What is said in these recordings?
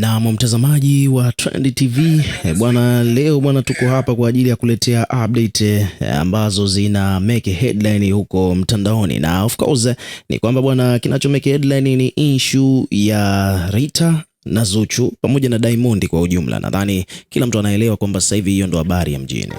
Na mtazamaji wa Trend TV bwana, leo bwana, tuko hapa kwa ajili ya kuletea update ambazo zina make headline huko mtandaoni, na of course ni kwamba bwana, kinacho make headline ni issue ya Rita na Zuchu pamoja na Diamond kwa ujumla. Nadhani kila mtu anaelewa kwamba sasa hivi hiyo ndo habari ya mjini.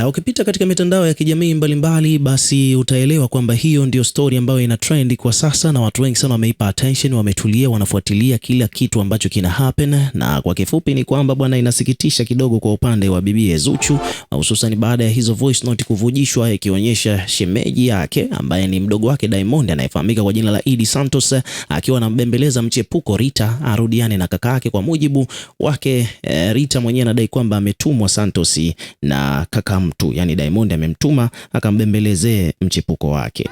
Ukipita katika mitandao ya kijamii mbalimbali, basi utaelewa kwamba hiyo ndio story ambayo ina trend kwa sasa, na watu wengi sana wameipa attention, wametulia, wanafuatilia kila kitu ambacho kina happen. Na kwa kifupi ni kwamba bwana, inasikitisha kidogo kwa upande wa bibi Zuchu, hususan baada ya hizo voice note kuvujishwa ikionyesha shemeji yake ambaye ni mdogo wake Diamond anayefahamika kwa jina la Eddy Santos akiwa anambembeleza mchepuko Rita arudiane na kaka yake. Kwa mujibu wake Rita mwenyewe anadai kwamba ametumwa Santos na kaka mtu, yani Diamond amemtuma akambembelezee mchepuko wake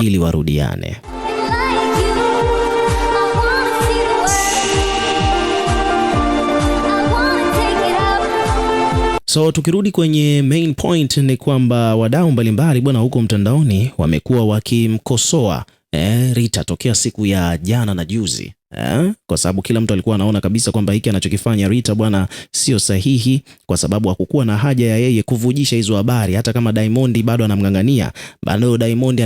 ili warudiane. So tukirudi kwenye main point ni kwamba wadau mbalimbali bwana huko mtandaoni wamekuwa wakimkosoa Rita tokea siku ya jana na juzi. Kwa sababu kila mtu alikuwa anaona kabisa kwamba hiki anachokifanya Rita bwana sio sahihi, kwa sababu hakukuwa na haja ya yeye kuvujisha hizo habari. Hata kama Diamond bado anamngangania, bado Diamond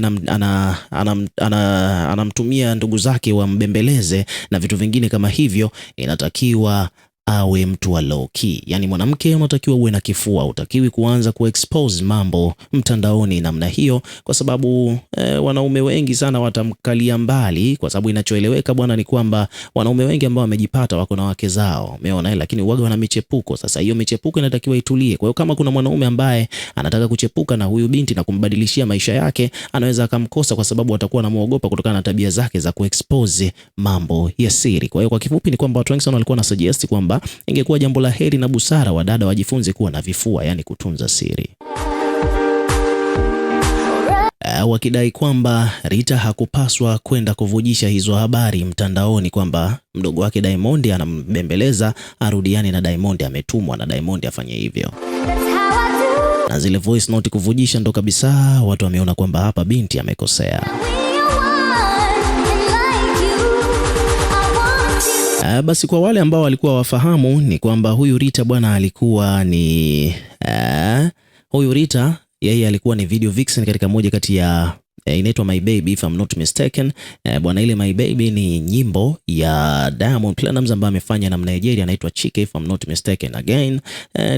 anamtumia ndugu zake wambembeleze na vitu vingine kama hivyo, inatakiwa awe mtu wa low key. Yani mwanamke unatakiwa uwe na kifua, utakiwi kuanza kuexpose mambo mtandaoni namna hiyo, kwa sababu wanaume wengi sana watamkalia mbali, kwa sababu inachoeleweka bwana ni kwamba wanaume wengi ambao wamejipata wako na wake zao, umeona, lakini uwaga wana michepuko. Sasa hiyo michepuko inatakiwa itulie. Kwa hiyo kama kuna mwanaume ambaye anataka kuchepuka na huyu binti na kumbadilishia maisha yake, anaweza akamkosa, kwa sababu atakuwa anamuogopa kutokana na tabia zake za kuexpose mambo ya siri. Kwa hiyo kwa kifupi ni kwamba watu wengi sana walikuwa na suggest kwamba ingekuwa jambo la heri na busara wadada wajifunze kuwa na vifua, yani kutunza siri, wakidai kwamba Rita hakupaswa kwenda kuvujisha hizo habari mtandaoni kwamba mdogo wake Diamond anambembeleza arudiane na Diamond, ametumwa na Diamond afanye hivyo. Na zile voice note kuvujisha ndo kabisa watu wameona kwamba hapa binti amekosea. Basi kwa wale ambao walikuwa wafahamu ni kwamba huyu Rita bwana alikuwa ni huyu Rita yeye alikuwa ni video vixen katika moja kati ya inaitwa My Baby if I'm not mistaken. Bwana, ile My Baby ni nyimbo ya Diamond Platnumz ambayo amefanya na Nigeria anaitwa Chike if I'm not mistaken. Again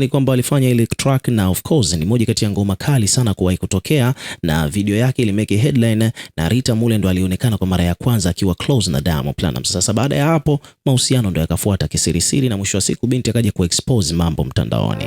ni kwamba alifanya ile track, na of course ni moja kati ya ngoma kali sana kuwahi kutokea, na video yake ilimeke headline, na Rita mule ndo alionekana kwa mara ya kwanza akiwa close na Diamond Platnumz. Sasa baada ya hapo mahusiano ndo yakafuata kisirisiri, na mwisho wa siku binti akaja kuexpose mambo mtandaoni.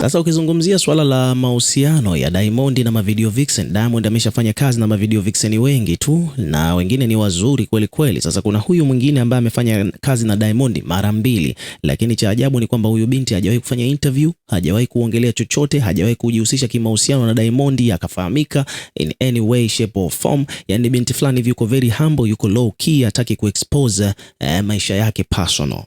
Sasa ukizungumzia swala la mahusiano ya Diamond na mavideo vixen, Diamond ameshafanya kazi na mavideo vixen wengi tu, na wengine ni wazuri kweli kweli. Sasa kuna huyu mwingine ambaye amefanya kazi na Diamond mara mbili, lakini cha ajabu ni kwamba huyu binti hajawahi kufanya interview, hajawahi kuongelea chochote, hajawahi kujihusisha kimahusiano na Diamond akafahamika in any way shape or form. Yani binti fulani yuko very humble, yuko low key, hataki kuexpose maisha yake personal.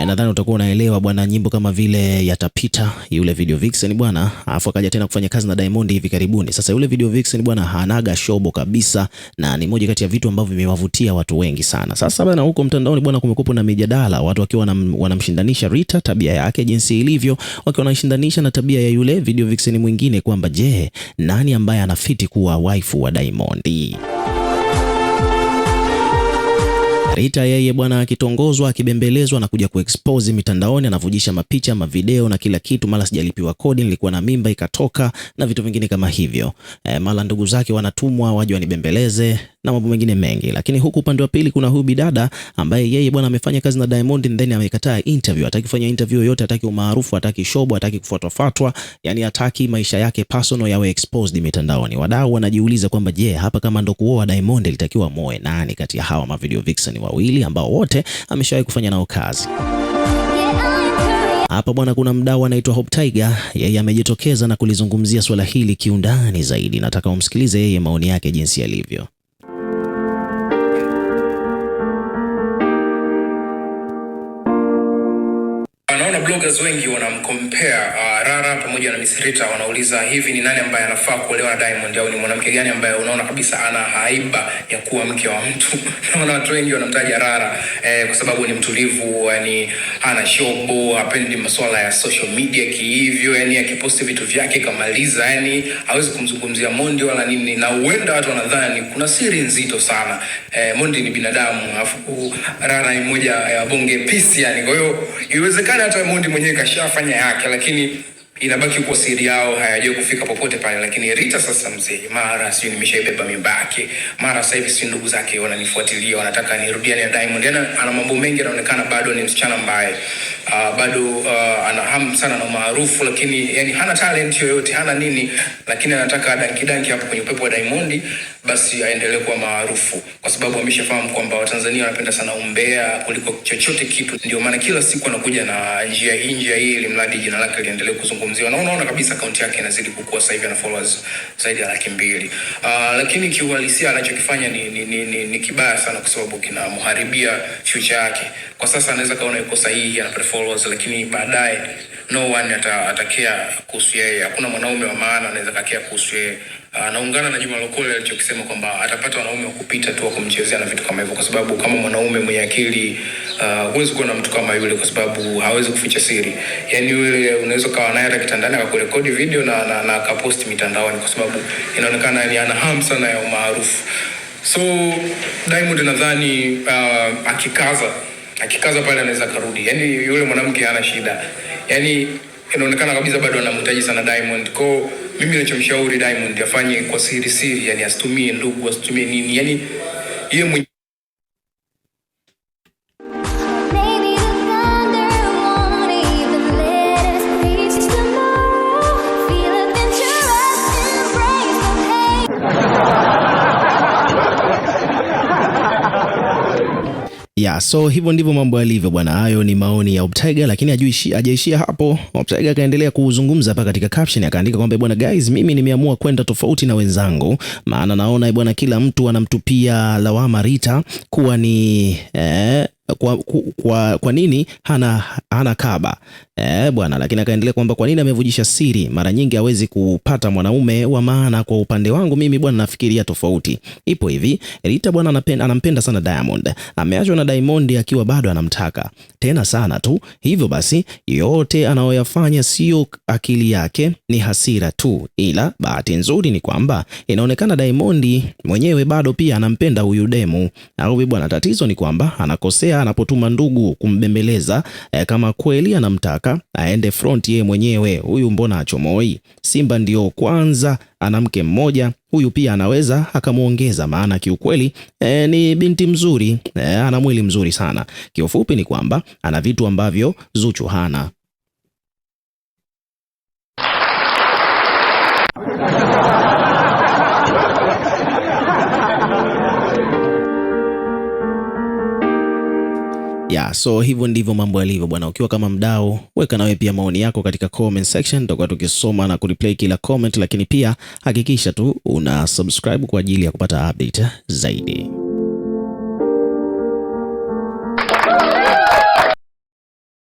Nadhani utakuwa unaelewa bwana, nyimbo kama vile Yatapita, yule video vixen bwana, afu akaja tena kufanya kazi na Diamond hivi karibuni. Sasa yule video vixen bwana hanaga shobo kabisa, na ni moja kati ya vitu ambavyo vimewavutia watu wengi sana. Sasa bwana, huko mtandaoni bwana kumekuwa na mijadala, watu wakiwa wanamshindanisha Rita tabia yake jinsi ilivyo, wakiwa wanashindanisha na tabia ya yule video vixen mwingine, kwamba je, nani ambaye anafiti kuwa waifu wa Diamond? Rita yeye bwana akitongozwa, akibembelezwa na kuja kuexpose mitandaoni, anavujisha mapicha, mavideo na kila kitu, mara sijalipiwa kodi, nilikuwa na mimba ikatoka na vitu vingine kama hivyo. Mara ndugu zake wanatumwa waje wanibembeleze na mambo mengine mengi. Lakini huku upande wa pili kuna huyu bidada ambaye yeye bwana amefanya kazi na Diamond, then amekataa interview, hataki kufanya interview yoyote, hataki umaarufu, hataki shobo, hataki kufuatwa, yani hataki maisha yake personal yawe exposed mitandaoni. Wadau wanajiuliza kwamba je, hapa kama ndo kuoa Diamond ilitakiwa moe nani kati ya hawa ma video vixen wawili ambao wote ameshawahi kufanya nao kazi? Hapa bwana, kuna mdau anaitwa Hope Tiger, yeye amejitokeza na kulizungumzia swala hili kiundani zaidi. Nataka umsikilize yeye maoni yake jinsi yalivyo. Naona bloggers wengi wanamcompare Rara pamoja na Miss Rita, wanauliza hivi ni nani ambaye anafaa kuolewa na Diamond, au ni mwanamke gani ambaye unaona kabisa ana haiba ya kuwa mke wa mtu. Naona watu wengi wanamtaja Rara kwa sababu ni mtulivu, yani hana shobo, hapendi masuala ya social media kihivyo, yani akiposti vitu vyake kamaliza, yani hawezi kumzungumzia Mondi wala nini, na huenda watu wanadhani kuna siri nzito sana. Mondi ni binadamu, afu Rara ni mmoja ya bonge pisi, yani kwa hiyo iwezekana hata Mondi mwenyewe kashafanya yake, lakini inabaki kwa siri yao, hayajui kufika popote pale. Lakini Rita sasa mzee, mara sio nimeshaibeba mimba yake, mara sasa hivi si ndugu zake wananifuatilia, wanataka nirudiane na Diamond. Yana ana mambo mengi, anaonekana bado ni msichana mbaya, bado ana hamu sana na maarufu, lakini yani hana talent yoyote, hana nini, lakini anataka danki hapo kwenye upepo wa Diamond, basi aendelee kuwa maarufu, kwa sababu ameshafahamu kwamba Watanzania wanapenda sana umbea kuliko chochote kitu. Ndio maana kila siku anakuja na njia hii ili mradi jina lake liendelee kuzungumziwa. Na unaona kabisa akaunti yake inazidi kukua, sasa hivi ana followers zaidi ya 200,000. Lakini kiuhalisia anachokifanya ni kibaya sana, kwa sababu kinamharibia future yake. Kwa sasa anaweza kaona yuko sahihi, ana followers, lakini baadaye no one atakea kuhusu yeye. Hakuna mwanaume wa maana anaweza kakea kuhusu yeye. Naungana na Juma Lokole alichokisema kwamba atapata wanaume wa kupita tu, wa kumchezea na vitu kama hivyo, kwa sababu kama mwanaume mwenye akili huwezi kuwa na mtu kama yule, kwa sababu hawezi kuficha siri. Yani yule unaweza kawa naye hata kitandani akakurekodi video na akapost mitandaoni, kwa sababu inaonekana ni ana hamu sana ya umaarufu. So Diamond nadhani akikaza pale anaweza karudi. Yani yule mwanamke hana shida. Yani inaonekana kabisa bado anamhitaji sana Diamond. Kwa mimi ninachomshauri Diamond afanye kwa siri, yani asitumie ndugu, asitumie nini, yani yeye mwenyewe. Yeah, so hivyo ndivyo mambo yalivyo bwana. Hayo ni maoni ya Hope Tiger, lakini hajaishia hapo. Hope Tiger akaendelea kuzungumza hapa katika caption, akaandika kwamba bwana, guys, mimi nimeamua kwenda tofauti na wenzangu, maana naona bwana kila mtu anamtupia lawama Rita kuwa ni kwa nini hana kaba bwana. Lakini akaendelea kwamba kwa nini amevujisha siri, mara nyingi hawezi kupata mwanaume wa maana. Kwa upande wangu mimi bwana, nafikiria tofauti. Ipo hivi, Rita bwana anampenda sana Diamond, ameachwa na Diamond akiwa bado anamtaka tena sana tu. Hivyo basi yote anayoyafanya sio akili yake, ni hasira tu. Ila bahati nzuri ni kwamba inaonekana Diamond mwenyewe bado pia anampenda huyu demu. Au bwana, tatizo ni kwamba anakosea anapotuma ndugu kumbembeleza. Kama kweli anamtaka aende front yeye mwenyewe, huyu mbona achomoi? Simba ndio kwanza ana mke mmoja, huyu pia anaweza akamuongeza, maana kiukweli ni binti mzuri, ana mwili mzuri sana. Kiufupi ni kwamba ana vitu ambavyo Zuchu hana. Yeah, so hivyo ndivyo mambo yalivyo bwana. Ukiwa kama mdau, weka nawe pia maoni yako katika comment section, tutakuwa tukisoma na kureplay kila comment, lakini pia hakikisha tu una subscribe kwa ajili ya kupata update zaidi.